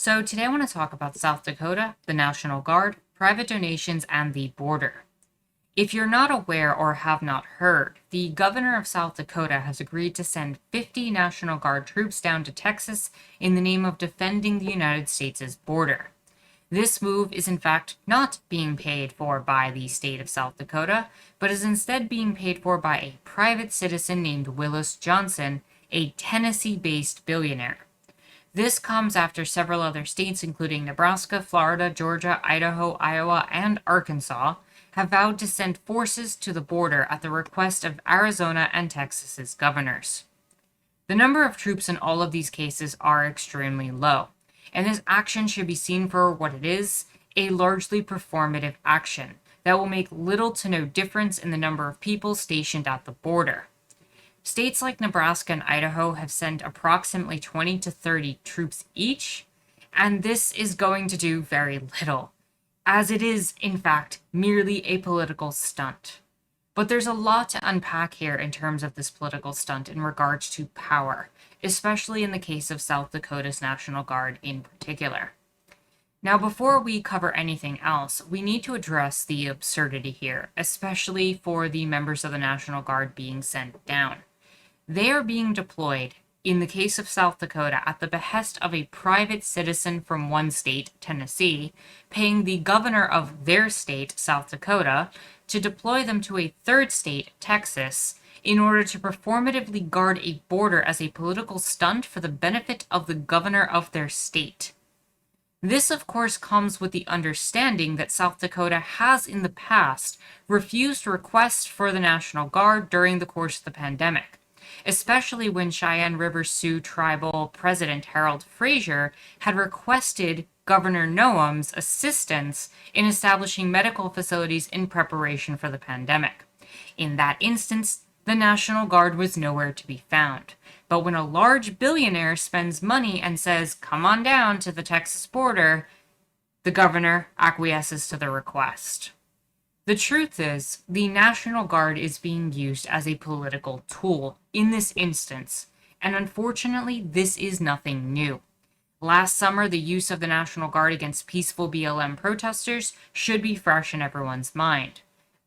So today I want to talk about South Dakota, the National Guard, private donations, and the border. If you're not aware or have not heard, the governor of South Dakota has agreed to send 50 National Guard troops down to Texas in the name of defending the United States' border. This move is in fact not being paid for by the state of South Dakota, but is instead being paid for by a private citizen named Willis Johnson, a Tennessee-based billionaire. This comes after several other states, including Nebraska, Florida, Georgia, Idaho, Iowa, and Arkansas, have vowed to send forces to the border at the request of Arizona and Texas's governors. The number of troops in all of these cases are extremely low, and this action should be seen for what it is, a largely performative action that will make little to no difference in the number of people stationed at the border. States like Nebraska and Idaho have sent approximately 20 to 30 troops each, and this is going to do very little, as it is, in fact, merely a political stunt. But there's a lot to unpack here in terms of this political stunt in regards to power, especially in the case of South Dakota's National Guard in particular. Now, before we cover anything else, we need to address the absurdity here, especially for the members of the National Guard being sent down. They are being deployed, in the case of South Dakota, at the behest of a private citizen from one state, Tennessee, paying the governor of their state, South Dakota, to deploy them to a third state, Texas, in order to performatively guard a border as a political stunt for the benefit of the governor of their state. This, of course, comes with the understanding that South Dakota has in the past refused requests for the National Guard during the course of the pandemic, especially when Cheyenne River Sioux Tribal President Harold Frazier had requested Governor Noem's assistance in establishing medical facilities in preparation for the pandemic. In that instance, the National Guard was nowhere to be found. But when a large billionaire spends money and says, "Come on down to the Texas border," the governor acquiesces to the request. The truth is, the National Guard is being used as a political tool in this instance, and unfortunately, this is nothing new. Last summer, the use of the National Guard against peaceful BLM protesters should be fresh in everyone's mind,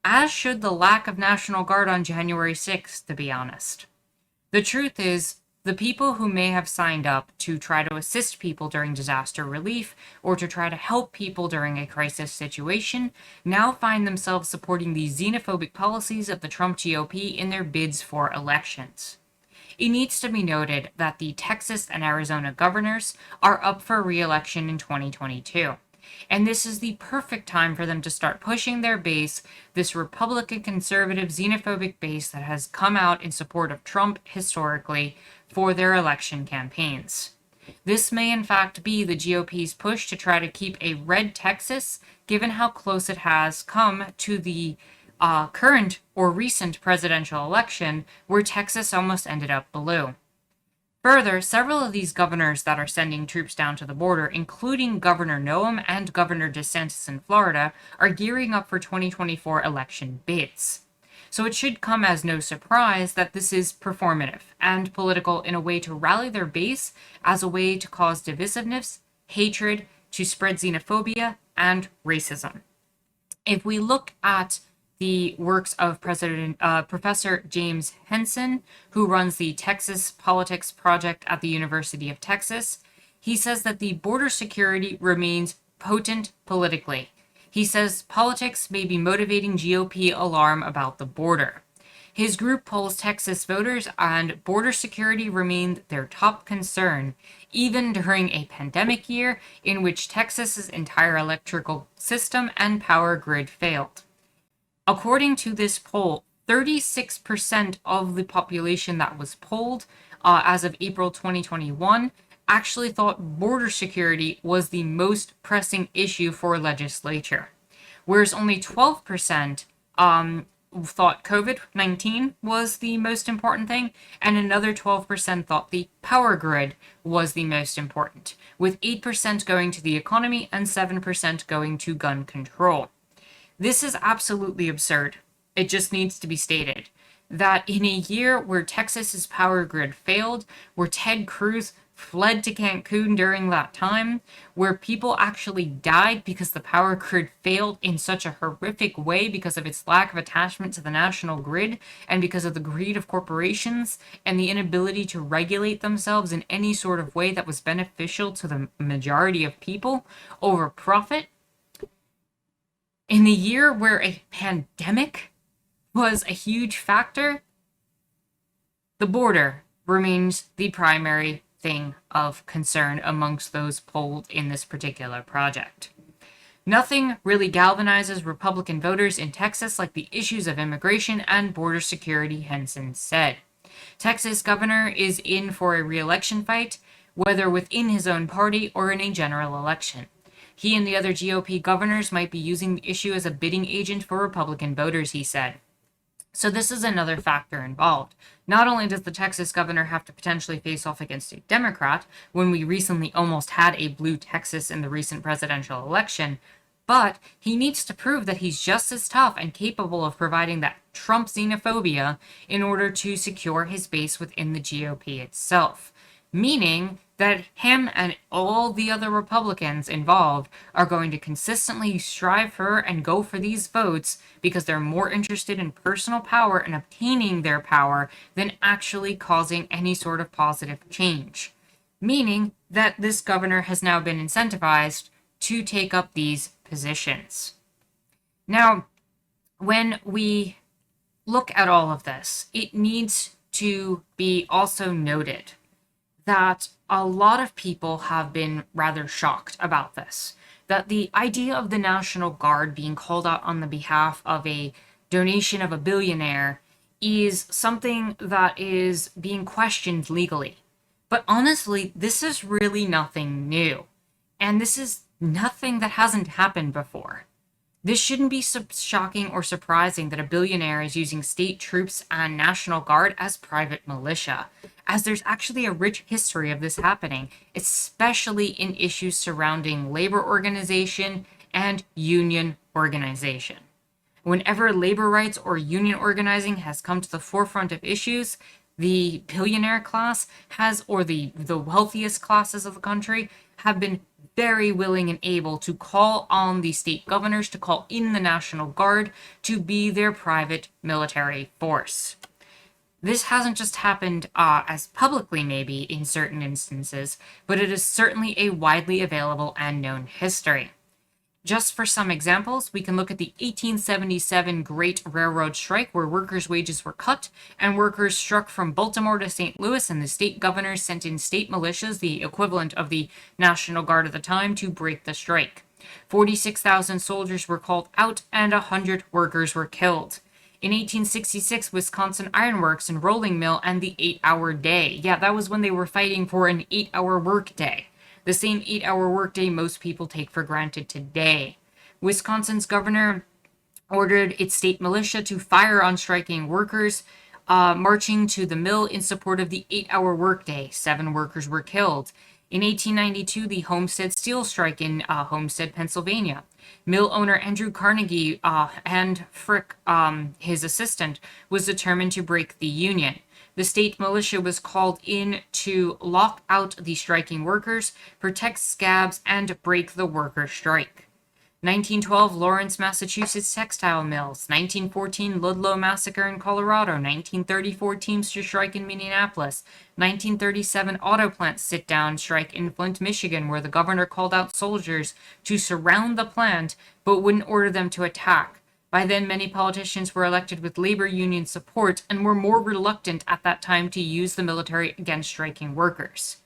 as should the lack of National Guard on January 6th, to be honest. The truth is, the people who may have signed up to try to assist people during disaster relief or to try to help people during a crisis situation now find themselves supporting the xenophobic policies of the Trump GOP in their bids for elections. It needs to be noted that the Texas and Arizona governors are up for re-election in 2022. And this is the perfect time for them to start pushing their base, this Republican conservative xenophobic base that has come out in support of Trump historically, for their election campaigns. This may in fact be the GOP's push to try to keep a red Texas, given how close it has come to the current or recent presidential election, where Texas almost ended up blue. Further, several of these governors that are sending troops down to the border, including Governor Noem and Governor DeSantis in Florida, are gearing up for 2024 election bids. So it should come as no surprise that this is performative and political in a way to rally their base, as a way to cause divisiveness, hatred, to spread xenophobia, and racism. If we look at the works of Professor James Henson, who runs the Texas Politics Project at the University of Texas, he says that the border security remains potent politically. He says politics may be motivating GOP alarm about the border. His group polls Texas voters, and border security remained their top concern, even during a pandemic year in which Texas's entire electrical system and power grid failed. According to this poll, 36% of the population that was polled as of April 2021 actually thought border security was the most pressing issue for legislature, whereas only 12% thought COVID-19 was the most important thing, and another 12% thought the power grid was the most important, with 8% going to the economy and 7% going to gun control. This is absolutely absurd. It just needs to be stated that in a year where Texas's power grid failed, where Ted Cruz fled to Cancun during that time, where people actually died because the power grid failed in such a horrific way because of its lack of attachment to the national grid and because of the greed of corporations and the inability to regulate themselves in any sort of way that was beneficial to the majority of people over profit. In the year where a pandemic was a huge factor, the border remains the primary thing of concern amongst those polled in this particular project. Nothing really galvanizes Republican voters in Texas like the issues of immigration and border security, Henson said. Texas governor is in for a re-election fight, whether within his own party or in a general election. He and the other GOP governors might be using the issue as a bidding agent for Republican voters, he said. So this is another factor involved. Not only does the Texas governor have to potentially face off against a Democrat, when we recently almost had a blue Texas in the recent presidential election, but he needs to prove that he's just as tough and capable of providing that Trump xenophobia in order to secure his base within the GOP itself. Meaning that him and all the other Republicans involved are going to consistently strive for and go for these votes because they're more interested in personal power and obtaining their power than actually causing any sort of positive change. Meaning that this governor has now been incentivized to take up these positions. Now, when we look at all of this, it needs to be also noted that a lot of people have been rather shocked about this. That the idea of the National Guard being called out on the behalf of a donation of a billionaire is something that is being questioned legally. But honestly, this is really nothing new. And this is nothing that hasn't happened before. This shouldn't be shocking or surprising that a billionaire is using state troops and National Guard as private militia, as there's actually a rich history of this happening, especially in issues surrounding labor organization and union organization. Whenever labor rights or union organizing has come to the forefront of issues, the billionaire class has, or the wealthiest classes of the country, have been very willing and able to call on the state governors to call in the National Guard to be their private military force. This hasn't just happened as publicly maybe in certain instances, but it is certainly a widely available and known history. Just for some examples, we can look at the 1877 Great Railroad Strike, where workers' wages were cut and workers struck from Baltimore to St. Louis, and the state governors sent in state militias, the equivalent of the National Guard at the time, to break the strike. 46,000 soldiers were called out and 100 workers were killed. In 1866, Wisconsin Ironworks and Rolling Mill and the 8-hour day. Yeah, that was when they were fighting for an 8-hour work day. The same 8-hour workday most people take for granted today. Wisconsin's governor ordered its state militia to fire on striking workers, marching to the mill in support of the 8-hour workday. 7 workers were killed. In 1892, the Homestead Steel Strike in Homestead, Pennsylvania. Mill owner Andrew Carnegie and Frick, his assistant, was determined to break the union. The state militia was called in to lock out the striking workers, protect scabs, and break the worker strike. 1912, Lawrence, Massachusetts textile mills. 1914, Ludlow massacre in Colorado. 1934, Teamster strike in Minneapolis. 1937, auto plant sit-down strike in Flint, Michigan, where the governor called out soldiers to surround the plant but wouldn't order them to attack. By then, many politicians were elected with labor union support and were more reluctant at that time to use the military against striking workers.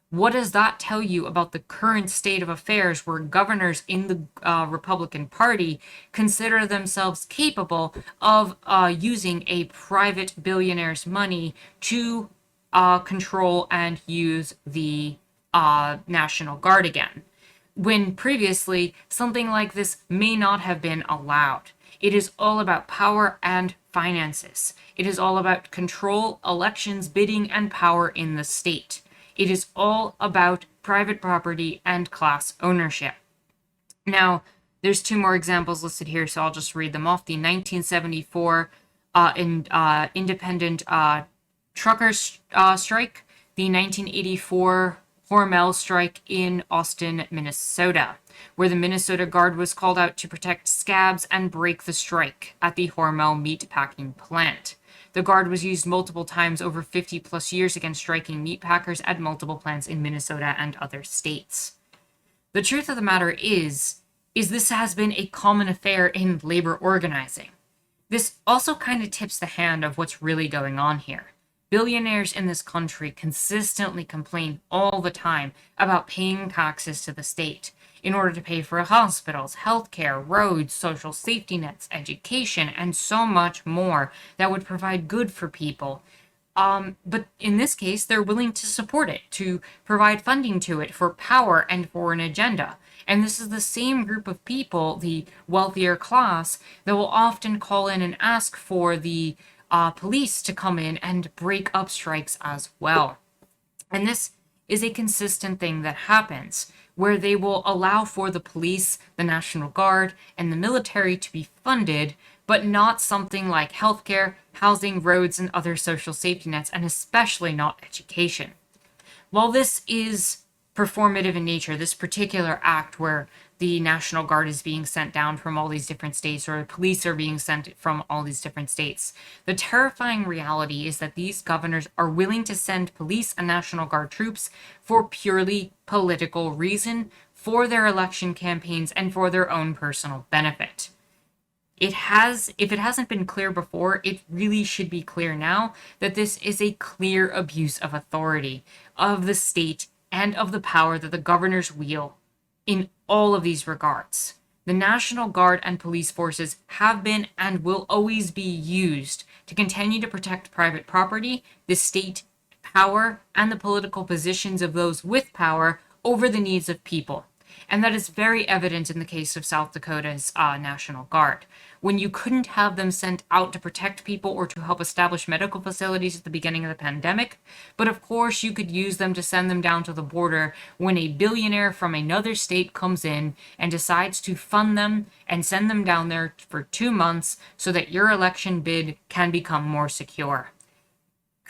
What does that tell you about the current state of affairs where governors in the Republican Party consider themselves capable of using a private billionaire's money to control and use the National Guard again, when previously something like this may not have been allowed? It is all about power and finances. It is all about control, elections, bidding, and power in the state. It is all about private property and class ownership. Now, there's 2 more examples listed here, so I'll just read them off. The 1974 independent truckers strike, the 1984 Hormel strike in Austin, Minnesota, where the Minnesota Guard was called out to protect scabs and break the strike at the Hormel meatpacking plant. The Guard was used multiple times over 50 plus years against striking meatpackers at multiple plants in Minnesota and other states. The truth of the matter is this has been a common affair in labor organizing. This also kind of tips the hand of what's really going on here. Billionaires in this country consistently complain all the time about paying taxes to the state in order to pay for hospitals, healthcare, roads, social safety nets, education, and so much more that would provide good for people. But in this case, they're willing to support it, to provide funding to it for power and for an agenda. And this is the same group of people, the wealthier class, that will often call in and ask for the police to come in and break up strikes as well. And this is a consistent thing that happens, where they will allow for the police, the National Guard, and the military to be funded, but not something like healthcare, housing, roads, and other social safety nets, and especially not education. While this is performative in nature, this particular act where the National Guard is being sent down from all these different states, or the police are being sent from all these different states, the terrifying reality is that these governors are willing to send police and National Guard troops for purely political reason, for their election campaigns, and for their own personal benefit. If it hasn't been clear before, it really should be clear now that this is a clear abuse of authority of the state and of the power that the governors wield in all of these regards. The National Guard and police forces have been and will always be used to continue to protect private property, the state power, and the political positions of those with power over the needs of people. And that is very evident in the case of South Dakota's National Guard. When you couldn't have them sent out to protect people or to help establish medical facilities at the beginning of the pandemic, but of course you could use them to send them down to the border when a billionaire from another state comes in and decides to fund them and send them down there for 2 months so that your election bid can become more secure.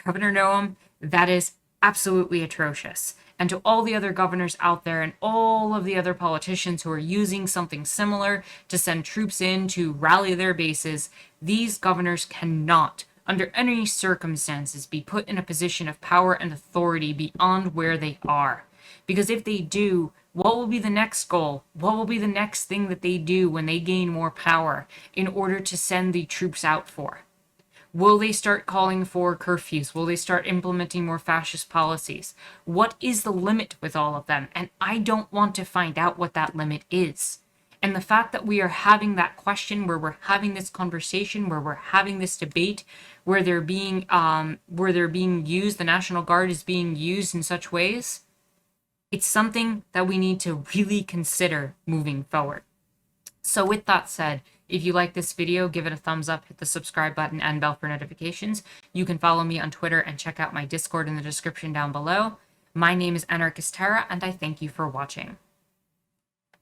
Governor Noem, that is absolutely atrocious. And to all the other governors out there and all of the other politicians who are using something similar to send troops in to rally their bases, these governors cannot, under any circumstances, be put in a position of power and authority beyond where they are. Because if they do, what will be the next goal? What will be the next thing that they do when they gain more power in order to send the troops out for? Will they start calling for curfews? Will they start implementing more fascist policies? What is the limit with all of them? And I don't want to find out what that limit is. And the fact that we are having that question, where we're having this conversation, where we're having this debate, where they're being used, the National Guard is being used in such ways, it's something that we need to really consider moving forward. So with that said, if you like this video, give it a thumbs up, hit the subscribe button and bell for notifications. You can follow me on Twitter and check out my Discord in the description down below. My name is Anarchist Tara, and I thank you for watching.